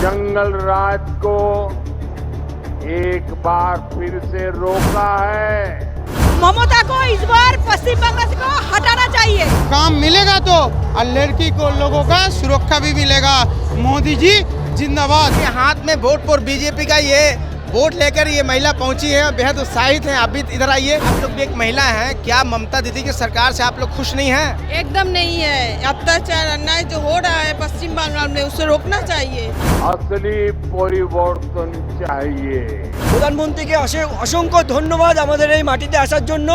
जंगल राज को एक बार फिर से रोका है। ममता को इस बार पश्चिम बंगाल को हटाना चाहिए। काम मिलेगा तो और लड़की को लोगों का सुरक्षा भी मिलेगा। मोदी जी जिंदाबाद। हाथ में वोट फॉर बीजेपी का ये वोट लेकर ये महिला पहुंची है, बेहद उत्साहित हैं। आप भी इधर आइए। आप लोग भी एक महिला हैं, क्या ममता दीदी की सरकार से आप लोग खुश नहीं हैं? एकदम नहीं है। अत्याचार अन्याय जो हो रहा है पश्चिम बंगाल में, उसे रोकना चाहिए। असली পরিবর্তন चाहिए। প্রধানমন্ত্রীকে অসংখ্য ধন্যবাদ আমাদের এই মাটিতে আসার জন্য।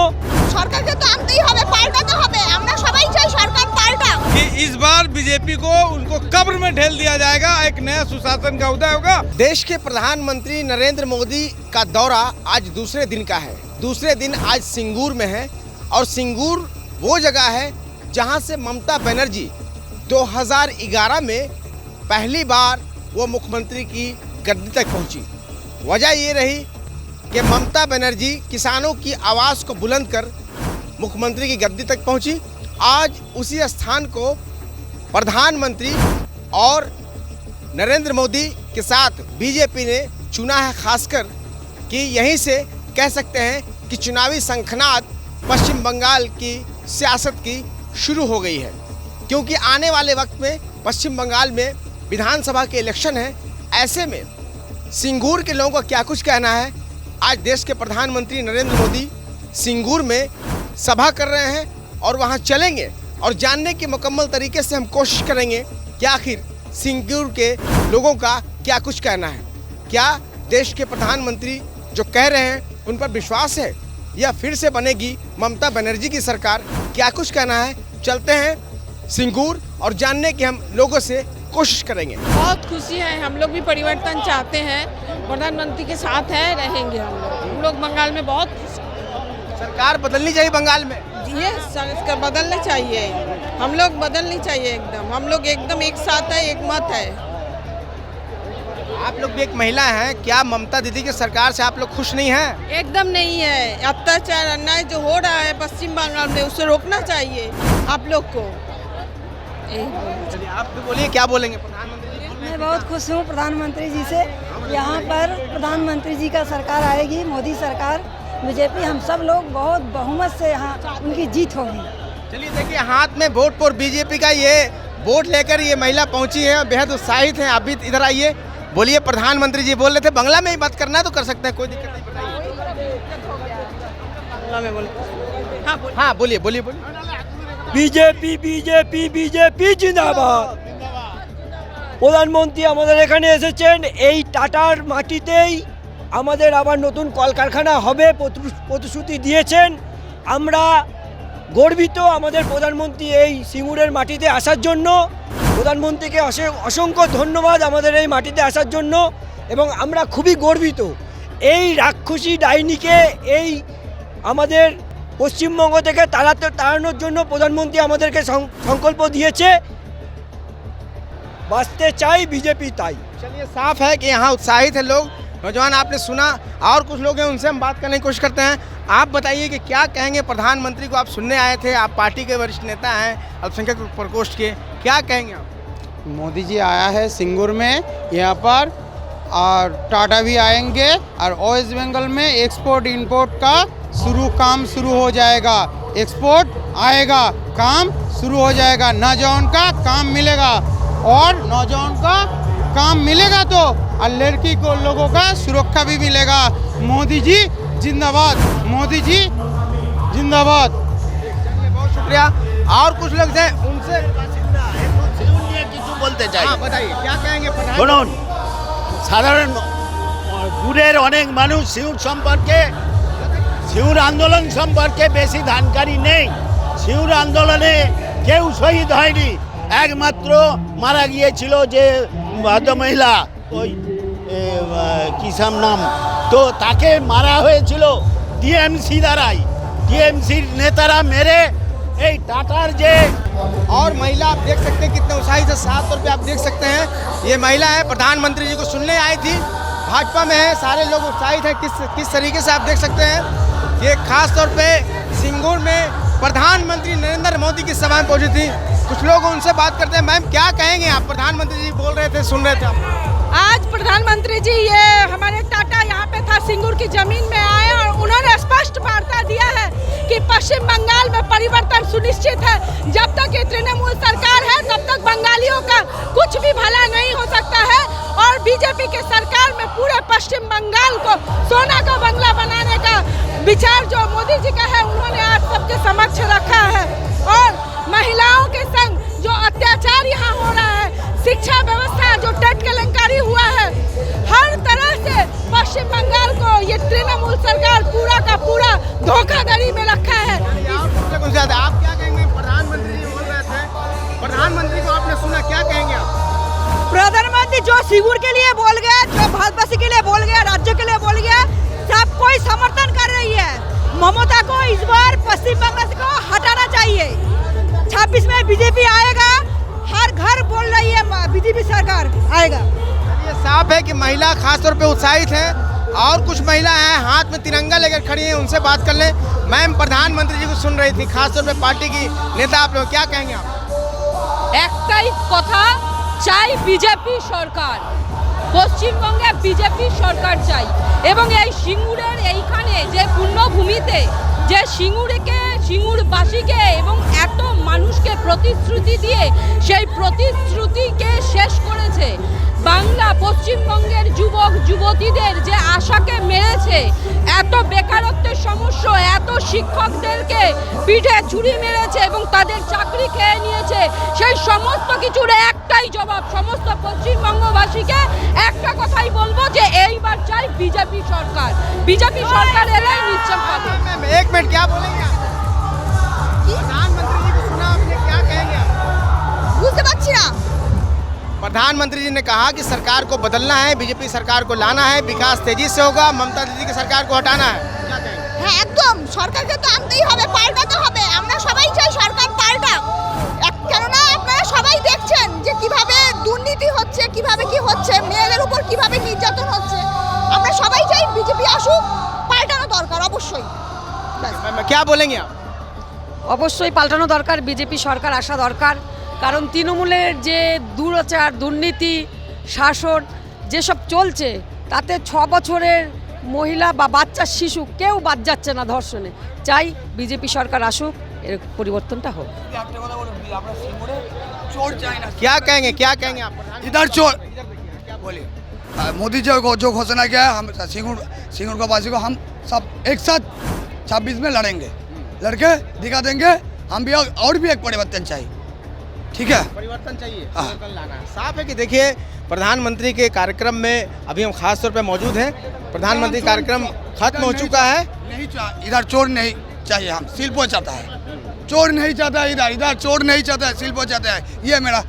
সরকারকে তো আনতেই হবে, পাল্টাতে হবে। আমরা সবাই চাই সরকার পাল্টা। कि इस बार बीजेपी को उनको कब्र में ढेल दिया जाएगा, एक नया सुशासन का उदय होगा। देश के प्रधानमंत्री नरेंद्र मोदी का दौरा आज दूसरे दिन का है। दूसरे दिन आज सिंगूर में है और सिंगूर वो जगह है जहां से ममता बनर्जी 2011 में पहली बार वो मुख्यमंत्री की गद्दी तक पहुंची। वजह ये रही कि ममता बनर्जी किसानों की आवाज़ को बुलंद कर मुख्यमंत्री की गद्दी तक पहुंची। आज उसी स्थान को प्रधानमंत्री और नरेंद्र मोदी के साथ बीजेपी ने चुना है, खासकर कि यहीं से कह सकते हैं कि चुनावी शंखनाद पश्चिम बंगाल की सियासत की शुरू हो गई है। क्योंकि आने वाले वक्त में पश्चिम बंगाल में विधानसभा के इलेक्शन है। ऐसे में सिंगूर के लोगों का क्या कुछ कहना है। आज देश के प्रधानमंत्री नरेंद्र मोदी सिंगूर में सभा कर रहे हैं और वहां चलेंगे और जानने के मुकम्मल तरीके से हम कोशिश करेंगे कि आखिर सिंगूर के लोगों का क्या कुछ कहना है। क्या देश के प्रधानमंत्री जो कह रहे हैं उन पर विश्वास है या फिर से बनेगी ममता बनर्जी की सरकार? क्या कुछ कहना है, चलते हैं सिंगूर और जानने की हम लोगों से कोशिश करेंगे। बहुत खुशी है, हम लोग भी परिवर्तन चाहते हैं। प्रधानमंत्री के साथ है, रहेंगे हम लोग बंगाल में बहुत। सरकार बदलनी चाहिए बंगाल में। ये सरकार बदलने चाहिए, हम लोग बदलनी चाहिए एकदम। हम लोग एकदम एक साथ है, एक मत है। आप लोग भी एक महिला हैं, क्या ममता दीदी की सरकार से आप लोग खुश नहीं हैं? एकदम नहीं है। अत्याचार अन्याय जो हो रहा है पश्चिम बंगाल में, उसे रोकना चाहिए आप लोग को। चलिए आप भी बोलिए, क्या बोलेंगे प्रधानमंत्री जी? मैं बहुत खुश हूँ प्रधानमंत्री जी से। यहाँ पर प्रधानमंत्री जी का सरकार आएगी, मोदी सरकार, बीजेपी। हम सब लोग बहुत बहुमत से यहाँ उनकी जीत होगी। चलिए देखिए, हाथ में वोट फॉर बीजेपी का ये वोट लेकर ये महिला पहुंची है, बेहद उत्साहित हैं। आप भी इधर आइए। बोलिए, प्रधानमंत्री जी बोल रहे थे बांग्ला में ही बात करना है तो कर सकते हैं, कोई दिक्कत नहीं। हाँ बोलिए बोलिए बोलिए। বিজেপি বিজেপি বিজেপি জিন্দাবাদ। প্রধানমন্ত্রী আমাদের এখানে এসেছেন, এই টাটার মাটিতেই আমাদের আবার নতুন কলকারখানা হবে প্রতিশ্রুতি দিয়েছেন। আমরা গর্বিত আমাদের প্রধানমন্ত্রী এই সিঙ্গুরের মাটিতে আসার জন্য। প্রধানমন্ত্রীকে অসংখ্য ধন্যবাদ আমাদের এই মাটিতে আসার জন্য এবং আমরা খুবই গর্বিত। এই রাক্ষসী ডাইনিকে এই আমাদের পশ্চিমবঙ্গ থেকে তাড়ানোর জন্য প্রধানমন্ত্রী আমাদেরকে সংকল্প দিয়েছে। বাঁচতে চাই बीजेपी ताई। चलिए, साफ है कि यहाँ उत्साहित है लोग, नौजवान। आपने सुना, और कुछ लोग हैं, उनसे हम बात करने की कोशिश करते हैं। आप बताइए कि क्या कहेंगे प्रधानमंत्री को? आप सुनने आए थे, आप पार्टी के वरिष्ठ नेता हैं अल्पसंख्यक प्रकोष्ठ के, क्या कहेंगे आप? मोदी जी आया है सिंगूर में यहाँ पर, और टाटा भी आएंगे और वेस्ट बंगाल में एक्सपोर्ट इंपोर्ट का काम शुरू हो जाएगा। एक्सपोर्ट आएगा, काम शुरू हो जाएगा, नौजवान का काम मिलेगा। और नौजवान का काम मिलेगा तो और लड़की को लोगों का सुरक्षा भी मिलेगा। मोदी जी जिंदाबाद, मोदी जी जिंदाबाद। बहुत शुक्रिया। और कुछ लोग हैं, उनसे কিছু বলতে চাই। बताइए, क्या कहेंगे प्रधानमंत्री? শুনুন, সাধারণ দূরের অনেক মানুষ সিউড় আন্দোলন সম্পর্কে বেশি ধানকারী নেই। সিউড় আন্দোলনে কেউ শহীদ হয়নি, একমাত্র মারা গিয়েছিল যে ভদ্রমহিলা, ওই কিসাম নাম, তো তাকে মারা হয়েছিল টিএমসি দ্বারাই। টিএমসির নেতারা মেরে এই টাটার যে। और महिला आप देख सकते हैं कितने उत्साही से, साफ तौर पे आप देख सकते हैं ये महिला है, प्रधानमंत्री जी को सुनने आई थी, भाजपा में है, सारे लोग उत्साहित हैं। किस तरीके से आप देख सकते हैं, ये खास तौर पे सिंगूर में प्रधानमंत्री नरेंद्र मोदी की सभा में पहुंची थी। कुछ लोग उनसे बात करते हैं। मैम, क्या कहेंगे आप? प्रधानमंत्री जी बोल रहे थे, सुन रहे थे आप? प्रधानमंत्री जी ये हमारे टाटा यहाँ पे था, सिंगूर की जमीन में आए और उन्होंने स्पष्ट वार्ता दिया है कि पश्चिम बंगाल में परिवर्तन सुनिश्चित है। जब तक ये तृणमूल सरकार है तब तक बंगालियों का कुछ भी भला नहीं हो सकता है। और बीजेपी के सरकार में पूरे पश्चिम बंगाल को सोना का बंगला बनाने का विचार जो मोदी जी का है, उन्होंने आज सबके समक्ष रखा है। और महिलाओं के संग जो अत्याचार यहाँ हो रहा है, शिक्षा व्यवस्था जो टेट केलेंकारी हुआ है, हर तरह से पश्चिम बंगाल को ये तृणमूल सरकार पूरा का पूरा धोखाधड़ी में रखा है। आप क्या कहेंगे? प्रधानमंत्री जी बोल रहे थे, प्रधानमंत्री को आपने सुना, क्या कहेंगे आप? प्रधानमंत्री जो सिंगूर के लिए बोल गया, जो भारतवासी के लिए बोल गया, राज्य के लिए बोल गया, सब कोई समर्थन कर रही है। ममता को इस बार पश्चिम बंगाल को हटाना चाहिए। 26 में बीजेपी आएगा, हर घर बोल रही है बीजेपी सरकार आएगा। ये साफ है कि महिला खासतौर पे उत्साहित है और कुछ महिला हैं हाथ में तिरंगा लेकर खड़ी हैं, उनसे बात कर लें। मैम, प्रधानमंत्री जी को सुन रही थी, खासतौर पे पार्टी की नेता आप लोग, क्या कहेंगे आप? একটাই কথা চাই, বিজেপি সরকার, পশ্চিমবঙ্গে বিজেপি সরকার চাই। এবং এই সিঙ্গুরের এইখানে যে পূর্ণভূমিতে যে সিঙ্গুরবাসীকে এবং এত মানুষকে প্রতিশ্রুতি দিয়ে সেই প্রতিশ্রুতিকে শেষ করেছে, বাংলা পশ্চিমবঙ্গের যুবক যুবতীদের যে আশাকে মেরেছে, এত বেকারত্বের সমস্যা, এত শিক্ষকদেরকে পিঠে ছুরি মেরেছে এবং তাদের চাকরি খেয়ে নিয়েছে, সেই সমস্ত কিছুর একটাই জবাব সমস্ত পশ্চিমবঙ্গবাসীকে একটা কথাই বলবো যে এইবার চাই বিজেপি সরকার। বিজেপি সরকার এলেই নিশ্চয় পাবে। एक मिनट, क्या बोलेंगे आप? प्रधानमंत्री जी को सुना आपने, क्या कहेंगे आप? বুঝতে পারছি না। प्रधानमंत्री जी ने कहा कि सरकार को बदलना है, बीजेपी सरकार को लाना है, विकास तेजी से होगा, ममता दीदी की सरकार को हटाना है। क्या कहेंगे? হ্যাঁ, একদম সরকারকে তো আনতেই হবে, পাল্টাতে হবে। আমরা সবাই চাই সরকার পাল্টাক, কেননা আপনারা সবাই দেখছেন যে কিভাবে দুর্নীতি হচ্ছে, কিভাবে কি হচ্ছে, মেয়েদের উপর কিভাবে নির্যাতন হচ্ছে। আমরা সবাই চাই বিজেপি আসুক, পাল্টানো দরকার অবশ্যই। क्या बोलेंगे आप? অবশ্যই পাল্টানো দরকার, বিজেপি সরকার আসা দরকার। কারণ তৃণমূলের যে দুরাচার, দুর্নীতি, শাসন যেসব চলছে, তাতে 6 বছরের মহিলা বা বাচ্চা শিশু কেউ বাদ যাচ্ছে না ধর্ষণে। চাই বিজেপি সরকার আসুক, এর পরিবর্তনটা হোক। क्या कहेंगे, क्या कहेंगे आप? इधर चोर बोलिए। मोदी जी को जो घोषणा किया है, हम सिंगूर को वासी को हम सब एक साथ 26 में लड़ेंगे, लड़के दिखा देंगे। हम भी और भी एक परिवर्तन चाहिए, ठीक है? परिवर्तन चाहिए, परिवर्तन लाना है। साफ है कि देखिए, प्रधानमंत्री के कार्यक्रम में अभी हम खास तौर पे मौजूद हैं। प्रधानमंत्री कार्यक्रम खत्म हो चुका है। नहीं इधर चोर नहीं चाहिए, हम शिल्पो चाहता है, चोर नहीं चाहता है। इधर चोर नहीं चाहता है, शिल्पो चाहता है, ये मेरा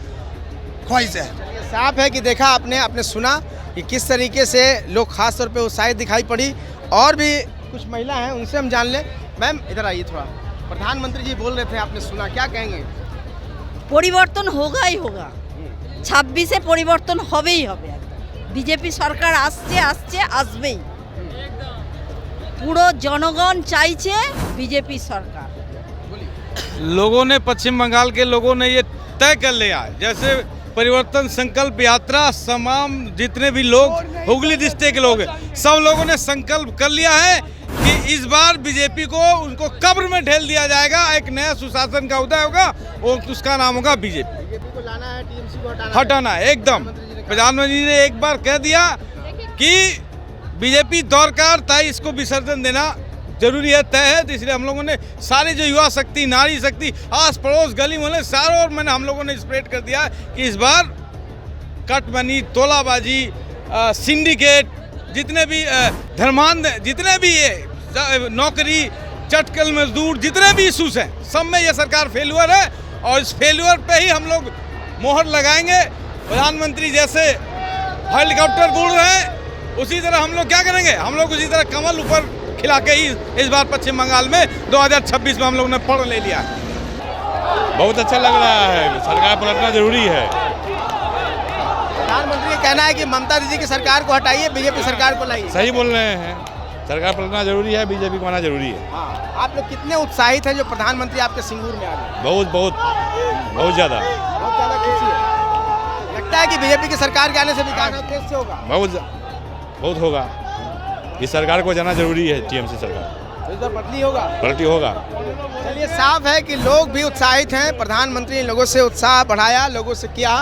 ख्वाहिश है। साफ है कि देखा आपने सुना कि किस तरीके से लोग खास तौर पे उत्साहित दिखाई पड़ी। और भी कुछ महिला हैं, उनसे हम जान लें। मैम, इधर आइए थोड़ा। प्रधानमंत्री जी बोल रहे थे, आपने सुना, क्या कहेंगे? পরিবর্তন হোগাই হোগা, 26-এ পরিবর্তন হবেই হবে। বিজেপি সরকার আসবেই। পুরো জনগণ চাইছে বিজেপি সরকার। लोगों ने, पश्चिम बंगाल के लोगों ने ये तय कर लिया, जैसे परिवर्तन संकल्प यात्रा, तमाम जितने भी लोग हुगली डिस्ट्रिक्ट के लोग हैं, सब लोगों ने संकल्प कर लिया है कि इस बार बीजेपी को उनको कब्र में ढेल दिया जाएगा। एक नया सुशासन का उदय होगा और उसका नाम होगा बीजेपी। बीजेपी को लाना है, टीएमसी को हटाना है एकदम। प्रधानमंत्री ने एक बार कह दिया कि बीजेपी दौरकार तय, इसको विसर्जन देना जरूरी है, तय है। तो इसलिए हम लोगों ने सारे जो युवा शक्ति, नारी शक्ति, आस पड़ोस गली मोहल्ले सारों और मैंने हम लोगों ने स्प्रेड कर दिया कि इस बार कटमनी, तोलाबाजी, सिंडिकेट, जितने भी धर्मांध, जितने भी ये नौकरी, चटकल मजदूर, जितने भी इशूज हैं, सब में ये सरकार फेल्यूर है। और इस फेल्यूर पे ही हम लोग मोहर लगाएंगे। प्रधानमंत्री जैसे हेलीकॉप्टर उड़ रहे हैं, उसी तरह हम लोग क्या करेंगे? हम लोग उसी तरह कमल ऊपर खिला के ही इस बार पश्चिम बंगाल में 2026 में हम लोग ने पढ़ ले लिया है। बहुत अच्छा लग रहा है, सरकार पलटना जरूरी है। प्रधानमंत्री का कहना है कि ममता दीदी की सरकार को हटाइए, बीजेपी सरकार को लाइए। सही बोल रहे हैं, सरकार पलटना जरूरी है, बीजेपी को आना जरूरी है। हाँ, आप लोग कितने उत्साहित हैं जो प्रधानमंत्री आपके सिंगूर में आ रहे हैं? बहुत बहुत बहुत ज़्यादा। बहुत ज़्यादा खुशी है। लगता है कि बीजेपी की सरकार के आने से विकास और तेज से होगा? बहुत होगा। इस सरकार को जाना जरूरी है, टीएमसी सरकार तो इस बार बदली होगा? पलटी होगा। चलिए, साफ है कि लोग भी उत्साहित हैं। प्रधानमंत्री ने लोगों से उत्साह बढ़ाया, लोगों से किया।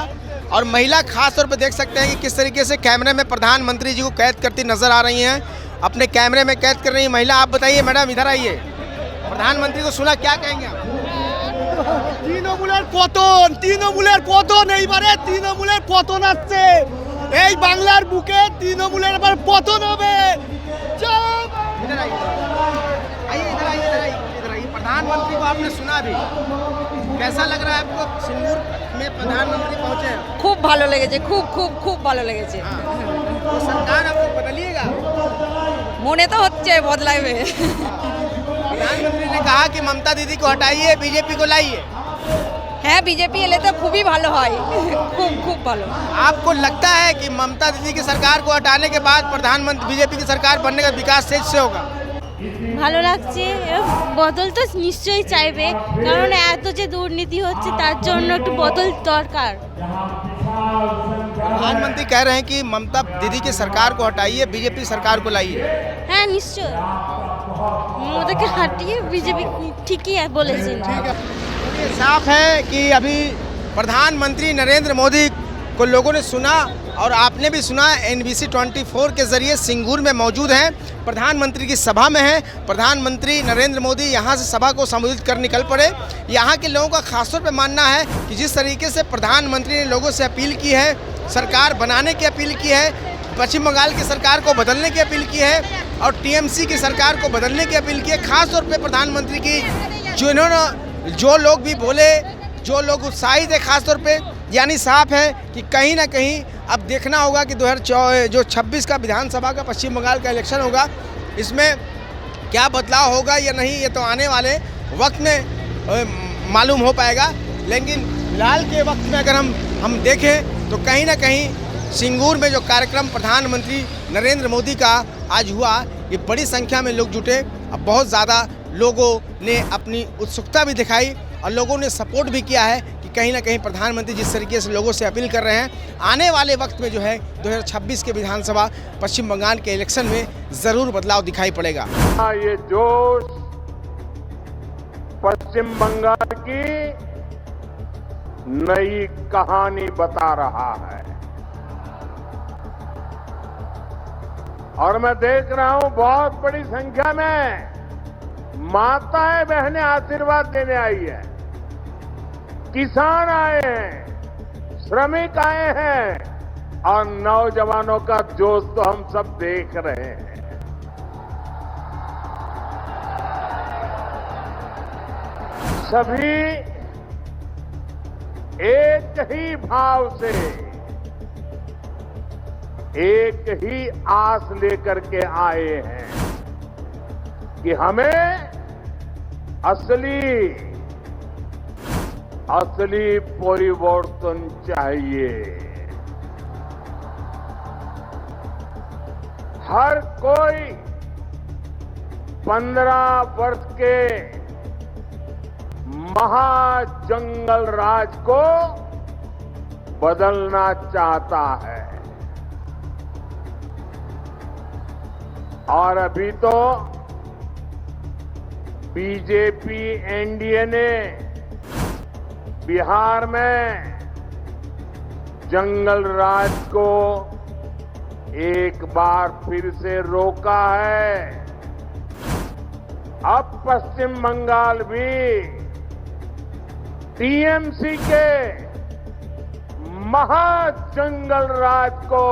और महिला खास तौर पर देख सकते हैं कि किस तरीके से कैमरे में प्रधानमंत्री जी को कैद करती नजर आ रही हैं, अपने कैमरे में कैद कर रही है महिला। आप बताइए मैडम, इधर आइए, प्रधानमंत्री को सुना, क्या कहेंगे आप? তৃণমূলের পতন এইবারে তৃণমূলের পতন আসছে, এই বাংলার বুকে তৃণমূলের এবার পতন হবে। इधर आइए, इधर आइए, इधर आइए, इधर आइए। प्रधानमंत्री को आपने सुना भी, कैसा लग रहा है आपको? सिंगूर में प्रधानमंत्री पहुंचे हैं, খুব ভালো লেগেছে, খুব খুব খুব ভালো লেগেছে। तो सरकार आपको बदलिएगा? মনে তো হচ্ছে বদলাবে। प्रधानमंत्री ने कहा कि ममता दीदी को हटाइए, बीजेपी को लाइए। হ্যাঁ, বিজেপি এলে তো খুবই ভালো হয়, খুব খুব ভালো। आपको लगता है कि ममता दीदी की सरकार को हटाने के बाद प्रधानमंत्री बीजेपी की सरकार बनने का विकास तेज से होगा? ভালো লাগছে, বদল তো নিশ্চয়ই চাইবে, কারণ এত যে দুর্নীতি হচ্ছে তার জন্য একটু বদল দরকার। प्रधानमंत्री कह रहे हैं कि ममता दीदी की सरकार को हटाइए, बीजेपी सरकार को लाइए। হ্যাঁ নিশ্চয়, ওদেরকে হাটিয়ে বিজেপি ঠিকই বলেছেন। ये साफ है कि अभी प्रधानमंत्री नरेंद्र मोदी को लोगों ने सुना और आपने भी सुना। NBC 24 के जरिए सिंगूर में मौजूद हैं, प्रधानमंत्री की सभा में हैं। प्रधानमंत्री नरेंद्र मोदी यहाँ से सभा को संबोधित कर निकल पड़े। यहाँ के लोगों का खासतौर पे मानना है कि जिस तरीके से प्रधानमंत्री ने लोगों से अपील की है, सरकार बनाने की अपील की है, पश्चिम बंगाल की सरकार को बदलने की अपील की है और TMC की सरकार को बदलने की अपील की है। खासतौर पर प्रधानमंत्री की जो लोग भी बोले, जो लोग उत्साहित है खासतौर पे, यानी साफ है कि कहीं ना कहीं अब देखना होगा कि 2026 का विधानसभा का पश्चिम बंगाल का इलेक्शन होगा, इसमें क्या बदलाव होगा या नहीं, ये तो आने वाले वक्त में मालूम हो पाएगा। लेकिन फिलहाल के वक्त में अगर हम देखें तो कहीं ना कहीं सिंगूर में जो कार्यक्रम प्रधानमंत्री नरेंद्र मोदी का आज हुआ, ये बड़ी संख्या में लोग जुटे। अब बहुत ज़्यादा लोगों ने अपनी उत्सुकता भी दिखाई और लोगों ने सपोर्ट भी किया है कि कहीं ना कहीं प्रधानमंत्री जिस तरीके से लोगों से अपील कर रहे हैं, आने वाले वक्त में जो है 2026 के विधानसभा पश्चिम बंगाल के इलेक्शन में ज़रूर बदलाव दिखाई पड़ेगा। ये जोश पश्चिम बंगाल की नई कहानी बता रहा है और मैं देख रहा हूं बहुत बड़ी संख्या में माताएं बहनें आशीर्वाद देने आई है, किसान आए हैं, श्रमिक आए हैं और नौजवानों का जोश तो हम सब देख रहे हैं। सभी एक ही भाव से, एक ही आस लेकर के आए हैं कि हमें असली परिवर्तन चाहिए। हर कोई 15 वर्ष के महाजंगल राज को बदलना चाहता है और अभी तो बीजेपी एनडीए ने बिहार में जंगल राज को एक बार फिर से रोका है। अब पश्चिम बंगाल भी टीएमसी के महाजंगल राज को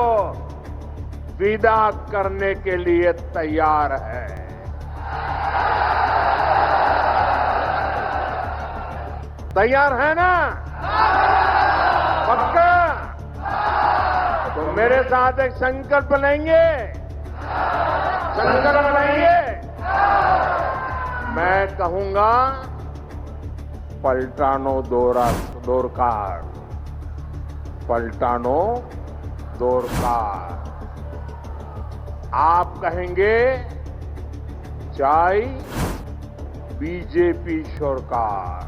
विदा करने के लिए तैयार है। तैयार है ना? पक्का? तो मेरे साथ एक संकल्प लेंगे, संकल्प लेंगे। मैं कहूंगा पलटानो दोरकार, पलटानो दोरकार। आप कहेंगे चाय बीजेपी सरकार।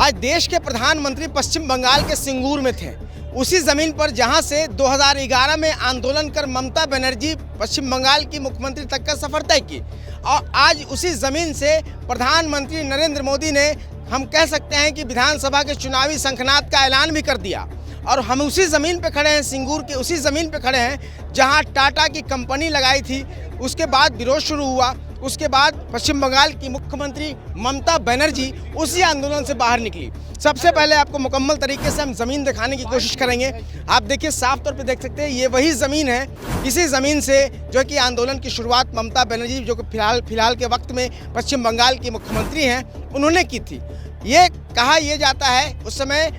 आज देश के प्रधानमंत्री पश्चिम बंगाल के सिंगूर में थे। उसी ज़मीन पर जहां से 2011 में आंदोलन कर ममता बनर्जी पश्चिम बंगाल की मुख्यमंत्री तक का सफ़र तय की, और आज उसी ज़मीन से प्रधानमंत्री नरेंद्र मोदी ने, हम कह सकते हैं कि विधानसभा के चुनावी शंखनाद का ऐलान भी कर दिया। और हम उसी ज़मीन पे खड़े हैं, सिंगूर के उसी ज़मीन पे खड़े हैं जहां टाटा की कंपनी लगाई थी। उसके बाद विरोध शुरू हुआ, उसके बाद पश्चिम बंगाल की मुख्यमंत्री ममता बनर्जी उसी आंदोलन से बाहर निकली। सबसे पहले आपको मुकम्मल तरीके से हम ज़मीन दिखाने की कोशिश करेंगे। आप देखिए, साफ तौर पे देख सकते हैं, ये वही ज़मीन है। इसी ज़मीन से जो कि आंदोलन की शुरुआत ममता बनर्जी, जो कि फिलहाल के वक्त में पश्चिम बंगाल की मुख्यमंत्री हैं, उन्होंने की थी। ये कहा यह जाता है, उस समय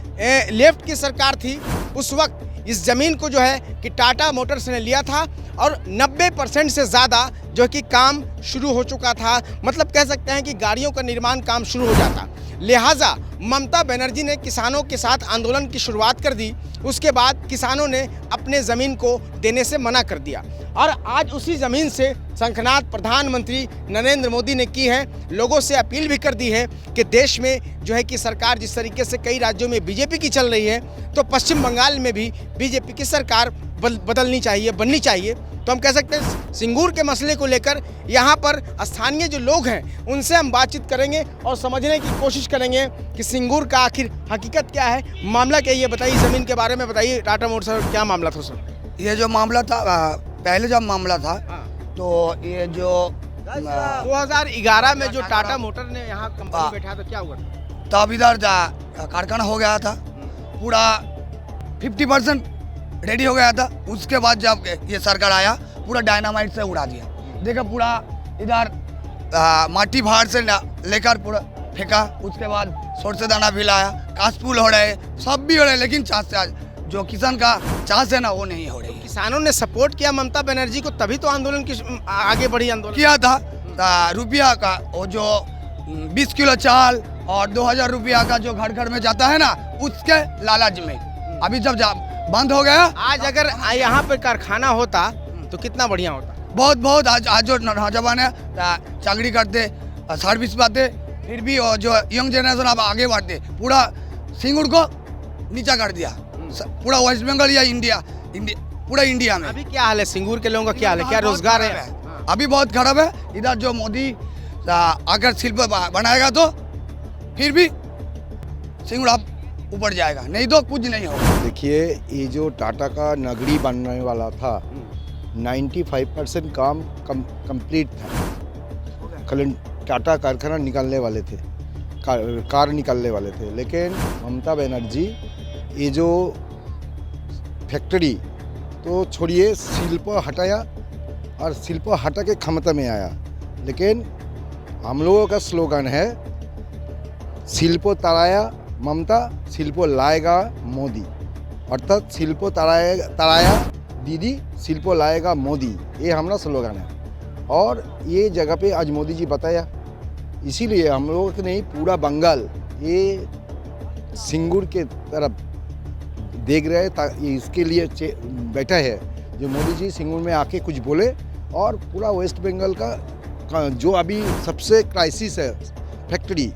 लेफ्ट की सरकार थी, उस वक्त इस ज़मीन को जो है कि टाटा मोटर्स ने लिया था और 90% से ज़्यादा जो कि काम शुरू हो चुका था। मतलब कह सकते हैं कि गाड़ियों का निर्माण काम शुरू हो जाता। लिहाजा ममता बनर्जी ने किसानों के साथ आंदोलन की शुरुआत कर दी। उसके बाद किसानों ने अपने ज़मीन को देने से मना कर दिया और आज उसी ज़मीन से शंखनाद प्रधानमंत्री नरेंद्र मोदी ने की है। लोगों से अपील भी कर दी है कि देश में जो है कि सरकार जिस तरीके से कई राज्यों में बीजेपी की चल रही है, तो पश्चिम बंगाल में भी बीजेपी की सरकार बदलनी चाहिए, बननी चाहिए। तो हम कह सकते हैं सिंगूर के मसले को लेकर यहाँ पर स्थानीय जो लोग हैं उनसे हम बातचीत करेंगे और समझने की कोशिश करेंगे कि सिंगूर का आखिर हकीकत क्या है, मामला क्या है। ये बताइए, ज़मीन के बारे में बताइए, टाटा मोटर्स क्या मामला था सर? ये जो मामला था, पहले जब मामला था तो ये जो 2011 में जो टाटा मोटर ने यहाँ कंपनी बैठा तो क्या हुआ? तब इधर कारखाना हो गया था, पूरा 50% रेडी हो गया था। उसके बाद जब ये सरकार आया, पूरा डायनामाइट से उड़ा दिया। देखा, पूरा इधर माटी भार से लेकर पूरा फेंका। उसके बाद सोरसे दाना भी लाया, कासपुल हो रहे, सब भी हो रहे, लेकिन जो किसान का चांस है ना, वो नहीं हो रही। किसानों ने सपोर्ट किया ममता बनर्जी को, तभी तो आंदोलन की आगे बढ़ी। आंदोलन किया था रुपया का, वो जो 20 किलो चावल और 2000 रुपया का जो घर घर में जाता है ना, उसके लालच में अभी जब बंद हो गया। आज अगर यहाँ पे कारखाना होता तो कितना बढ़िया होता। बहुत आज जो नौजवान है चाकरी करते, सर्विस पाते, फिर भी जो यंग जनरेशन अब आगे बढ़ते, पूरा सिंगूर को नीचा कर दिया। पूरा वेस्ट बंगाल या इंडिया पूरा इंडिया में अभी क्या हाल है? सिंगूर के लोगों का क्या हाल है? क्या रोजगार है? अभी बहुत खराब है। इधर जो मोदी अगर शिल्प बनाएगा तो फिर भी सिंगूर अब ऊपर जाएगा, नहीं तो कुछ नहीं होगा। देखिए, ये जो टाटा का नगरी बनने वाला था, 95% काम कंप्लीट था। कल टाटा कारखाना निकालने वाले थे, कार निकालने वाले थे, लेकिन ममता बनर्जी ये जो फैक्ट्री तो छोड़िए, शिल्प हटाया और शिल्प हटा के क्षमता में आया। लेकिन हम लोगों का स्लोगन है, शिल्प तराया ममता, शिल्प लाएगा मोदी। अर्थात शिल्प तराया दीदी, शिल्प लाएगा मोदी, ये हमारा स्लोगन है। और ये जगह पे आज मोदी जी बताया, इसीलिए हम लोगों के नहीं, पूरा बंगाल ये सिंगूर के तरफ देख रहे हैं। इसके लिए बैठा है जो मोदी जी सिंगूर में आके कुछ बोले, और पूरा वेस्ट बंगाल का जो अभी सबसे क्राइसिस है, फैक्ट्री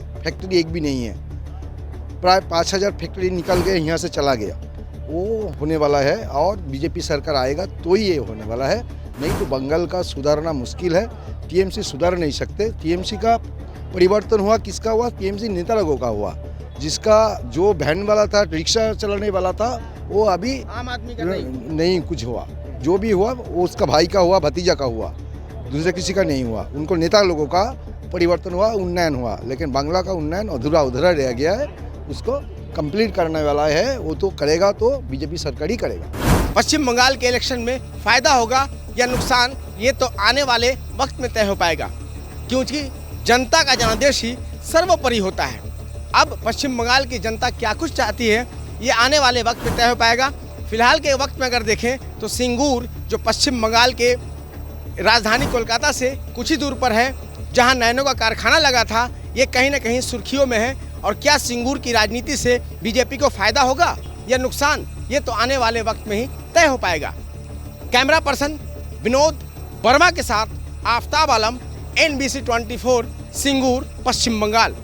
एक भी नहीं है। प्राय 5000 फैक्ट्री निकल गए, यहाँ से चला गया, वो होने वाला है। और बीजेपी सरकार आएगा तो ही ये होने वाला है, नहीं तो बंगाल का सुधारना मुश्किल है। टीएमसी सुधार नहीं सकते। टीएमसी का परिवर्तन हुआ, किसका हुआ? टीएमसी नेता लोगों का हुआ। जिसका जो वैन वाला था, रिक्शा चलाने वाला था, वो अभी आम आदमी का नहीं कुछ हुआ। जो भी हुआ वो उसका भाई का हुआ, भतीजा का हुआ, दूसरे किसी का नहीं हुआ। उनको नेता लोगों का परिवर्तन हुआ, उन्नयन हुआ, लेकिन बांग्ला का उन्नयन अधूरा रह गया है। उसको कंप्लीट करने वाला है, वो तो करेगा, तो बीजेपी सरकार ही करेगा। पश्चिम बंगाल के इलेक्शन में फायदा होगा या नुकसान, ये तो आने वाले वक्त में तय हो पाएगा, क्योंकि जनता का जनादेश ही सर्वोपरि होता है। अब पश्चिम बंगाल की जनता क्या कुछ चाहती है, ये आने वाले वक्त में तय हो पाएगा। फिलहाल के वक्त में अगर देखें तो सिंगूर, जो पश्चिम बंगाल के राजधानी कोलकाता से कुछ ही दूर पर है, जहां नैनो का कारखाना लगा था, ये कहीं ना कहीं सुर्खियों में है। और क्या सिंगूर की राजनीति से बीजेपी को फायदा होगा या नुकसान, ये तो आने वाले वक्त में ही तय हो पाएगा। कैमरा पर्सन विनोद वर्मा के साथ आफ्ताब आलम, NBC 24, सिंगूर, पश्चिम बंगाल।